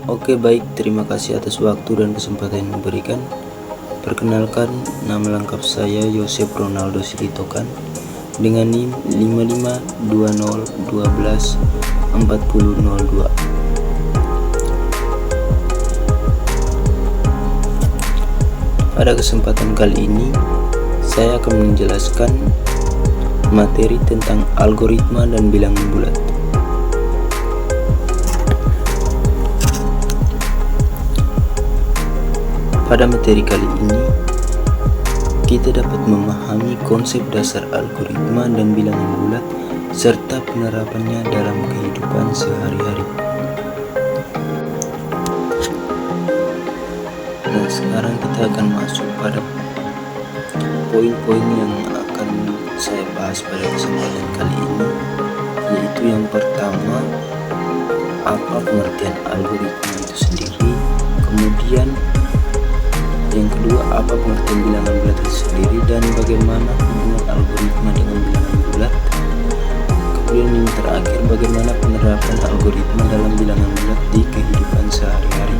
Oke baik, terima kasih atas waktu dan kesempatan yang diberikan. Perkenalkan, nama lengkap saya Yosef Ronaldo Silitokan dengan NIM 5520124002. Pada kesempatan kali ini, saya akan menjelaskan materi tentang algoritma dan bilangan bulat. Pada materi kali ini, kita dapat memahami konsep dasar algoritma dan bilangan bulat serta penerapannya dalam kehidupan sehari-hari. Nah, sekarang kita akan masuk pada poin-poin yang akan saya bahas pada kesempatan kali ini, yaitu yang pertama, apa pengertian algoritma itu sendiri, kemudian yang kedua, apa pengertian bilangan bulat itu sendiri dan bagaimana hubungan algoritma dengan bilangan bulat. Kemudian yang terakhir, bagaimana penerapan algoritma dalam bilangan bulat di kehidupan sehari-hari.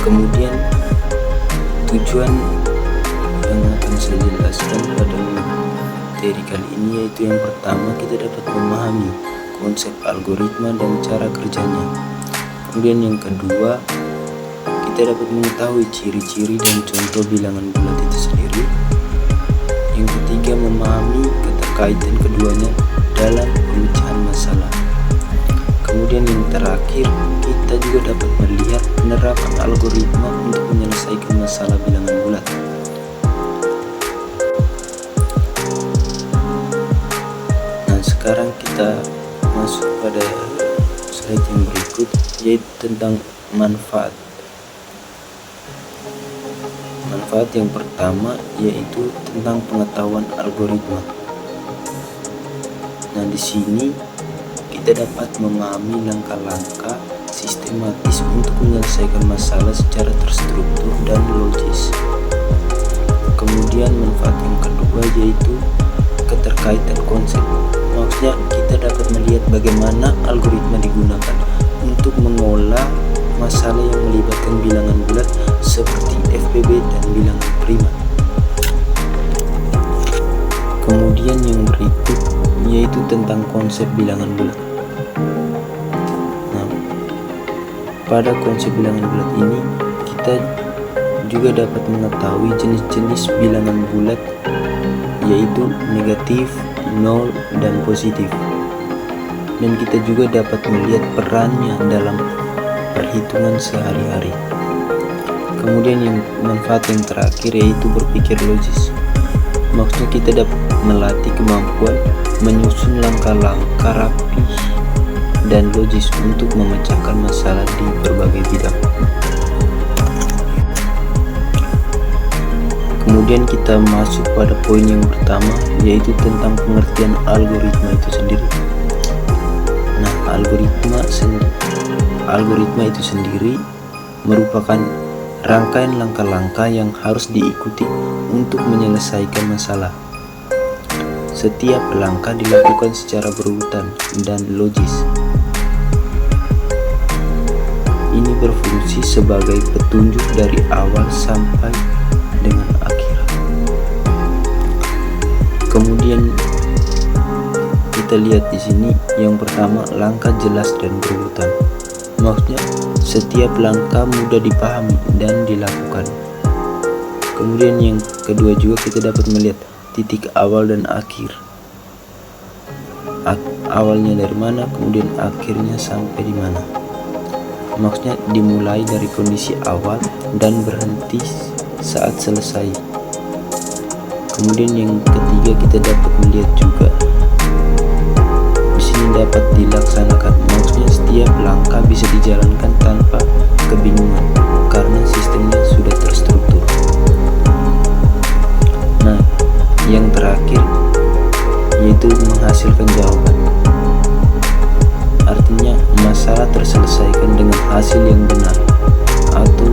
Kemudian tujuan yang akan saya jelaskan pada materi kali ini yaitu yang pertama, kita dapat memahami konsep algoritma dan cara kerjanya. Kemudian yang kedua, kita dapat mengetahui ciri-ciri dan contoh bilangan bulat itu sendiri. Yang ketiga, memahami keterkaitan keduanya dalam pemecahan masalah. Kemudian yang terakhir, kita juga dapat melihat penerapan algoritma untuk menyelesaikan masalah bilangan bulat. Nah, sekarang kita masuk pada slide yang berikut, yaitu tentang manfaat. Manfaat yang pertama yaitu tentang pengetahuan algoritma. Nah, di sini kita dapat memahami langkah-langkah sistematis untuk menyelesaikan masalah secara terstruktur dan logis. Kemudian manfaat yang kedua yaitu keterkaitan konsep. Maksudnya kita dapat melihat bagaimana algoritma digunakan untuk mengolah masalah yang melibatkan bilangan bulat seperti FPB dan bilangan prima. Kemudian yang berikut yaitu tentang konsep bilangan bulat. Nah, pada konsep bilangan bulat ini kita juga dapat mengetahui jenis-jenis bilangan bulat yaitu negatif, nol, dan positif. Dan kita juga dapat melihat perannya dalam perhitungan sehari-hari. Kemudian yang manfaat yang terakhir yaitu berpikir logis. Maksudnya kita dapat melatih kemampuan menyusun langkah-langkah rapi dan logis untuk memecahkan masalah di berbagai bidang. Kemudian kita masuk pada poin yang pertama yaitu tentang pengertian algoritma itu sendiri. Nah, algoritma itu sendiri merupakan rangkaian langkah-langkah yang harus diikuti untuk menyelesaikan masalah. Setiap langkah dilakukan secara berurutan dan logis. Ini berfungsi sebagai petunjuk dari awal sampai dengan akhir. Kemudian kita lihat di sini yang pertama, langkah jelas dan berurutan. Maksudnya setiap langkah mudah dipahami dan dilakukan. Kemudian yang kedua juga kita dapat melihat titik awal dan akhir. Awalnya dari mana, kemudian akhirnya sampai di mana. Maksudnya dimulai dari kondisi awal dan berhenti saat selesai. Kemudian yang ketiga kita dapat melihat juga di sini dapat dilaksanakan. Maksudnya setiap langkah bisa dijalankan tanpa kebingungan karena sistemnya sudah terstruktur. Nah, yang terakhir yaitu menghasilkan jawaban. Artinya masalah terselesaikan dengan hasil yang benar atau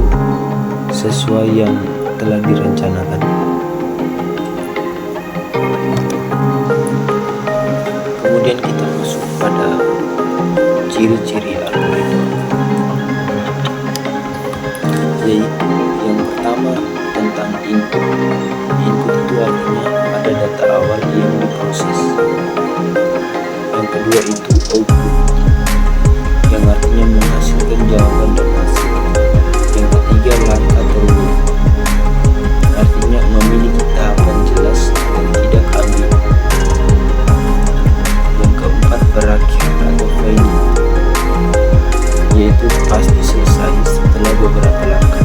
sesuai yang telah direncanakan. Kemudian kita masuk pada ciri-ciri algoritma, yaitu yang pertama tentang input. Input itu artinya ada data awal yang diproses. Yang kedua itu output, yang artinya menghasilkan jawaban dan hasil. Yang ketiga langkah atau loop, artinya memiliki tahapan jelas dan tidak ambil. Yang keempat berakhir atau final, yaitu pasti selesai setelah beberapa langkah.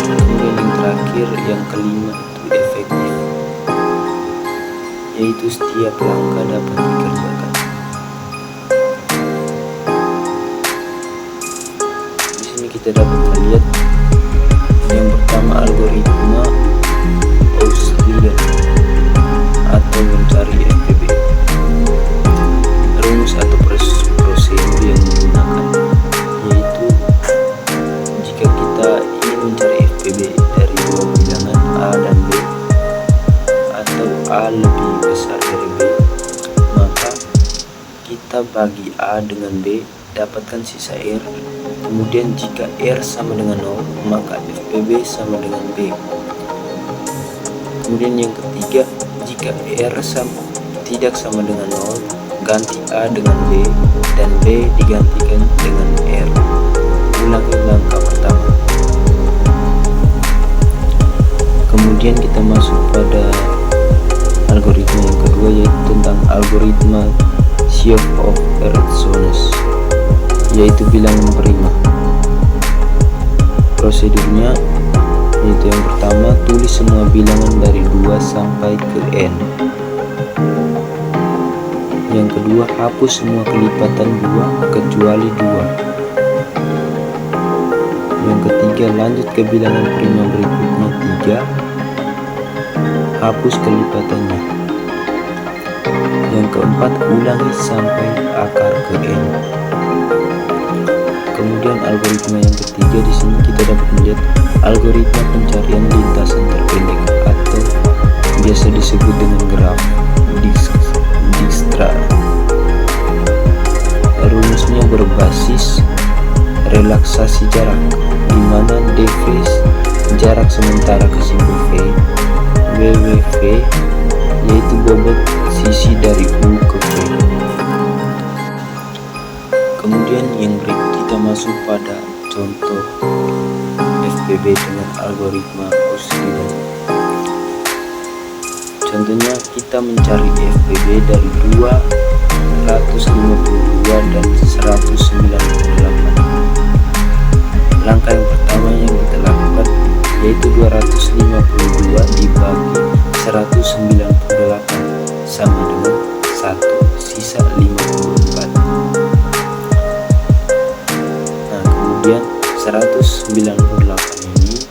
Kemudian yang terakhir, yang kelima itu efektif, yaitu setiap langkah dapat dikerjakan. Di sini kita dapat melihat yang pertama algoritma Euclidean atau mencari FPB. Rumus atau prosedur yang digunakan yaitu jika kita ingin mencari FPB dari dua bilangan A dan B atau A lebih besar dari B, maka kita bagi A dengan B, dapatkan sisa R. Kemudian jika R sama dengan 0, maka FPB sama dengan B. Kemudian yang ketiga, jika R tidak sama dengan 0, ganti A dengan B dan B digantikan dengan R. Ulangi langkah pertama. Kemudian kita masuk pada algoritma yang kedua, yaitu tentang algoritma Sheaf of Erasmus, yaitu bilangan prima. Prosedurnya yaitu yang pertama, tulis semua bilangan dari 2 sampai ke N. Yang kedua, hapus semua kelipatan 2 kecuali 2. Yang ketiga, lanjut ke bilangan prima berikutnya 3, hapus kelipatannya. Yang keempat, ulangi sampai akar ke N. Kemudian algoritma yang ketiga, di sini kita dapat melihat algoritma pencarian lintasan terpendek atau biasa disebut dengan graf Dijkstra. Rumusnya berbasis relaksasi jarak, di mana dv jarak sementara ke simbol V, wv yaitu bobot sisi dari U ke V. Kemudian yang berikut kita masuk pada contoh FPB dengan algoritma Euclidean. Contohnya kita mencari FPB dari 252 dan 198. Langkah yang pertama yang kita lakukan yaitu 252 dibagi 198 sama dengan 1, sisa 54. Nah, kemudian 198 ini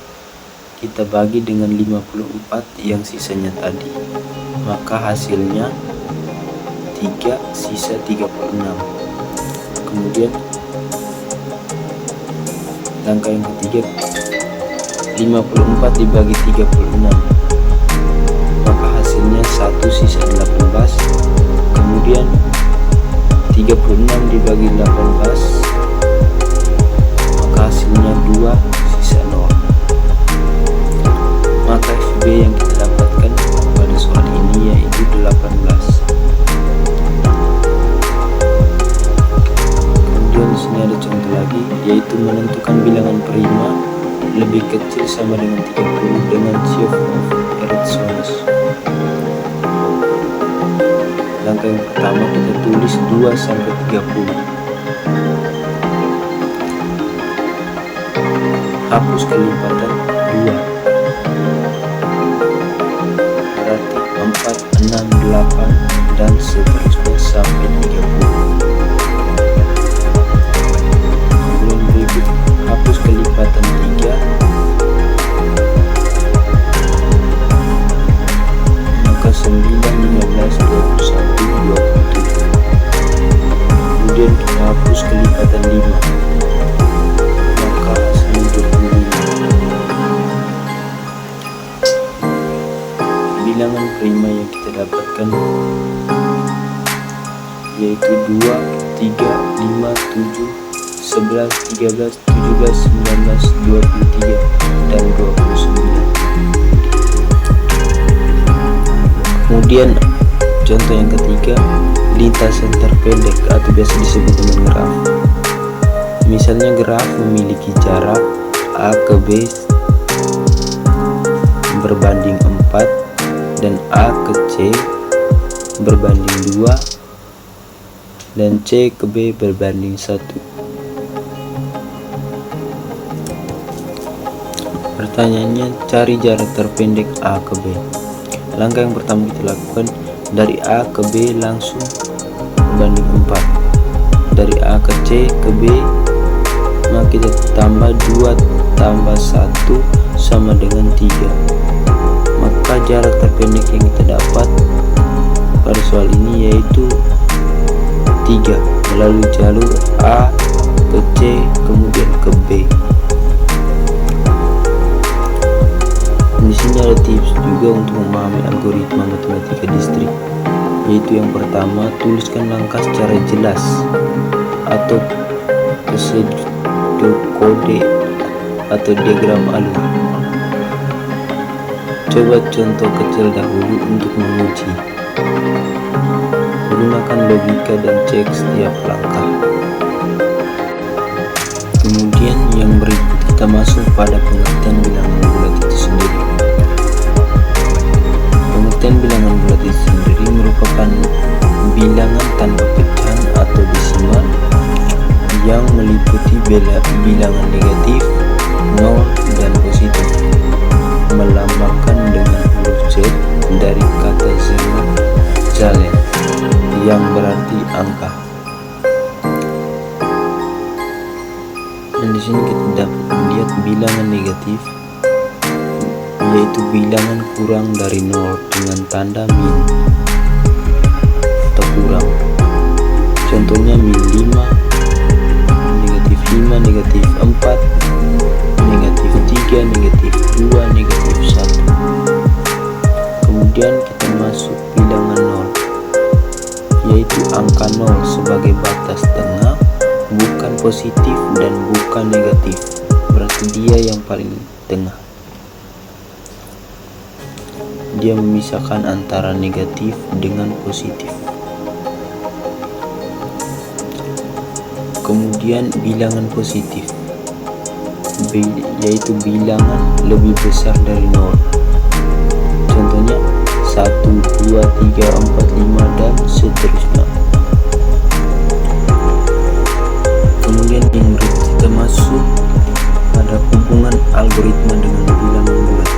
kita bagi dengan 54 yang sisanya tadi, maka hasilnya 3, sisa 36. Kemudian langkah yang ketiga, 54 dibagi 36, maka hasilnya 1, sisa 18. Kemudian 36 dibagi 18, maka hasilnya 2, sisa 0. Maka FB yang kita dapatkan pada soal ini yaitu 18. Kemudian di sini ada contoh lagi, yaitu menentukan bilangan prima lebih kecil sama dengan 30 dengan Sheaf of Erasmus. Langkah yang pertama, kita tulis 2 sampai 30. Hapus kelipatan 2. Berarti 4, 6, 8 dan seterusnya sampai 30. Kemudian berikut, hapus kelipatan 3, maka 9, 15, 21, 27. Kemudian kita hapus kelipatan 5, maka hasilnya 25. Bilangan prima yang kita dapatkan yaitu 2, 3, 5, 7, 11, 13, 17, 19, 23, dan 29. Kemudian contoh yang ketiga, lintasan terpendek atau biasa disebut dengan graf. Misalnya graf memiliki jarak A ke B berbanding 4 dan A ke C berbanding 2 dan C ke B berbanding 1. Pertanyaannya, cari jarak terpendek A ke B. Langkah yang pertama kita lakukan, dari A ke B langsung berbanding 4. Dari A ke C ke B, maka kita tambah 2 tambah 1 sama dengan 3. Maka jarak terpendek yang kita dapat pada soal ini yaitu 3 melalui jalur A ke C kemudian ke B. Di sini ada tips juga untuk memahami algoritma matematika distrik, yaitu yang pertama, tuliskan langkah secara jelas atau prosedur kode atau diagram alur. Coba contoh kecil dahulu untuk menguji. Gunakan logika dan cek setiap langkah. Kemudian yang berikut kita masuk pada pengertian bilangan bulat itu sendiri. Pengertian bilangan bulat itu sendiri merupakan bilangan tanpa pecahan atau desimal yang meliputi bilangan negatif, 0, dan positif, melambangkan dengan huruf Z dari kata zahlen yang berarti angka. Dan di sini kita dapat melihat bilangan negatif, yaitu bilangan kurang dari 0 dengan tanda min atau kurang. Contohnya min 5, negatif 5, negatif 4, negatif 3, negatif 2, negatif 1. Kemudian kita masuk bilangan 0, yaitu angka 0 sebagai batas tengah, bukan positif dan bukan negatif, berarti dia yang paling tengah. Dia memisahkan antara negatif dengan positif. Kemudian bilangan positif, yaitu bilangan lebih besar dari 0. Contohnya 1, 2, 3, 4, 5, dan seterusnya. Kemudian yang berikut kita masuk pada hubungan algoritma dengan bilangan bulat.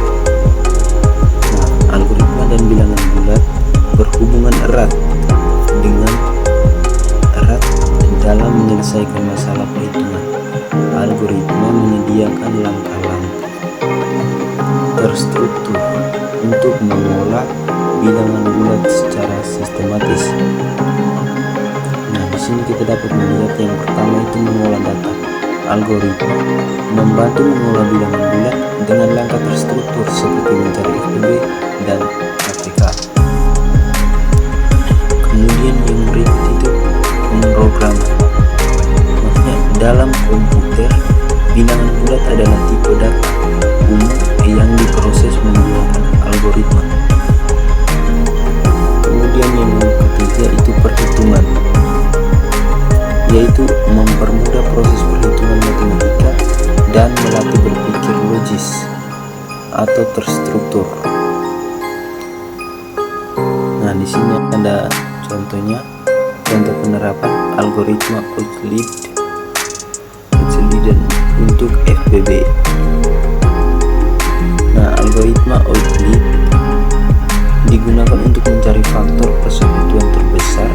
Nah, algoritma dan bilangan bulat berhubungan erat dalam menyelesaikan masalah perhitungan. Algoritma menyediakan langkah-langkah terstruktur untuk mengolah bilangan bulat secara sistematis. Nah, di sini kita dapat melihat yang pertama itu mengolah data. Algoritma membantu mengolah bilangan bulat dengan langkah terstruktur seperti mencari FPB dan KPK. Kemudian yang berikut itu pemrograman. Maksudnya dalam komputer, bilangan bulat adalah tipe data umum yang diproses menggunakan algoritma. Kemudian yang ketiga itu perhitungan, yaitu mempermudah proses perhitungan matematika dan melatih berpikir logis atau terstruktur. Nah, di sini ada contohnya, contoh penerapan algoritma Euclid untuk FPB. Nah, algoritma Euclid digunakan untuk mencari faktor persekutuan terbesar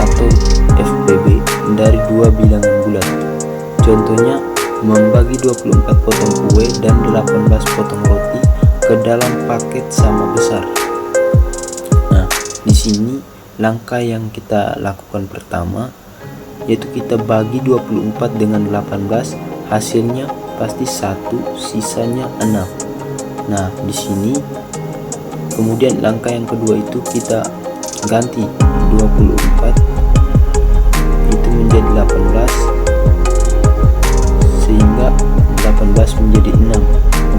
atau FPB dari dua bilangan bulat. Contohnya, membagi 24 potong kue dan 18 potong roti ke dalam paket sama besar. Nah, di sini langkah yang kita lakukan pertama yaitu kita bagi 24 dengan 18, hasilnya pasti 1, sisanya 6. Nah, di sini kemudian langkah yang kedua itu kita ganti 24 itu menjadi 18, sehingga 18 menjadi 6.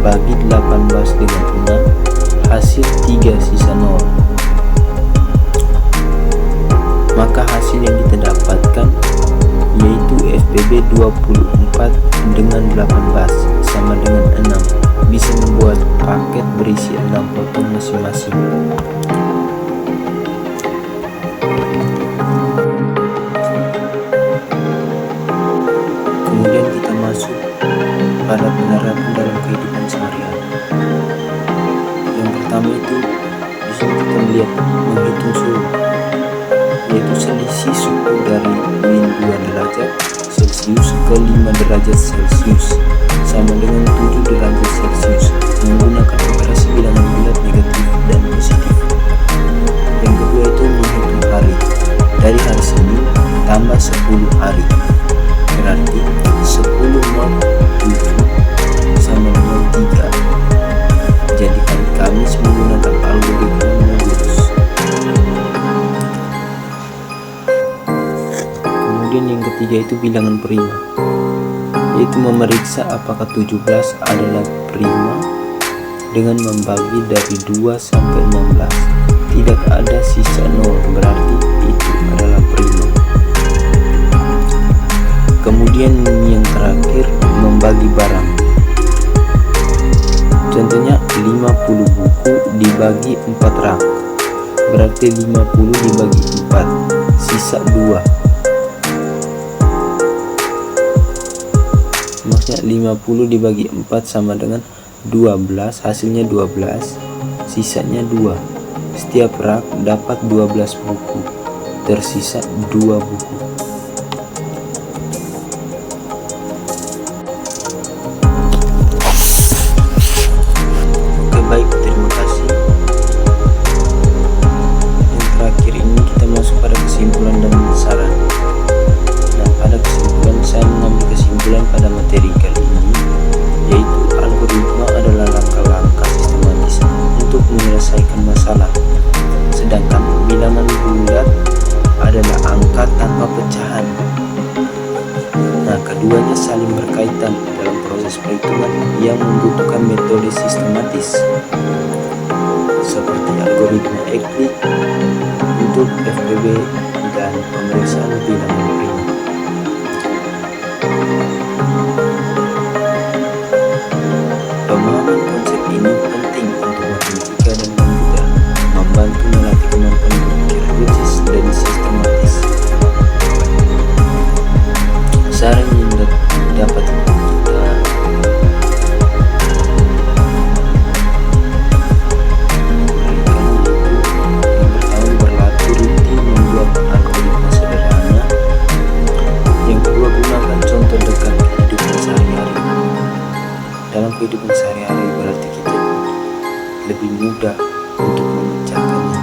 Bagi 18 dengan 6, hasil 3 sisa 0. Maka hasil yang kita dapatkan yaitu FPB 24 dengan 18 sama dengan 6. Bisa membuat paket berisi 6 potong masing-masing. Kemudian kita masuk pada penerapan dalam kehidupan sehari-hari. Yang pertama itu di sini kita melihat menghitung suhu, yaitu selisih suhu dari min 2 derajat Celcius ke 5 derajat Celcius sama dengan 7 derajat Celcius menggunakan operasi bilangan bulat negatif dan positif. Yang kedua itu menghitung hari. Dari hari Senin tambah 10 hari, berarti 10 mod 7 sama dengan 3. Jadi hari Kamis menggunakan algoritma modulus. Kemudian yang ketiga itu bilangan prima, yaitu memeriksa apakah 17 adalah prima dengan membagi dari 2 sampai 16. Tidak ada sisa 0, berarti itu adalah prima. Kemudian yang terakhir membagi barang. Contohnya 50 buku dibagi 4 rak, berarti 50 dibagi 4, sisa 2. Maksudnya 50 dibagi 4 sama dengan 12, hasilnya 12, sisanya 2. Setiap rak dapat 12 buku, tersisa 2 buku. Oke, baik, terima kasih. Yang terakhir ini kita masuk pada kesimpulan dan saran. Nah, pada kesimpulan saya mengambil kesimpulan pada materi kali ini, yaitu algoritma adalah langkah-langkah sistematis untuk menyelesaikan masalah, sedangkan bilangan bulat adalah angka tanpa pecahan. Nah, keduanya saling berkaitan dalam proses perhitungan yang membutuhkan metode sistematis seperti algoritma Euclid untuk FPB dan pemeriksaan bilangan prima. Pemahaman konsep ini penting untuk matematika dan komputer, membantu melatih kemampuan berpikir logis dan sistematis. Saran yang dapat kita berikan yaitu yang pertama berlatih rutin membuat algoritma sederhana. Yang kedua, gunakan contoh dekat kehidupan sehari-hari. Dalam kehidupan sehari-hari berarti kita lebih mudah untuk memecahkannya.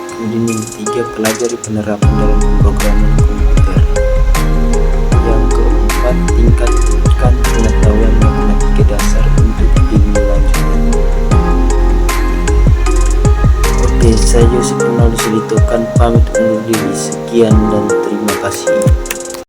Kemudian yang ketiga, pelajari penerapan dalam pemrograman komputer. Yang keempat, tingkatkan pengetahuan matematika dasar untuk ilmu lanjutan. Oke, saya Yosef Ronaldo Silitokan pamit undur diri. Sekian dan terima kasih.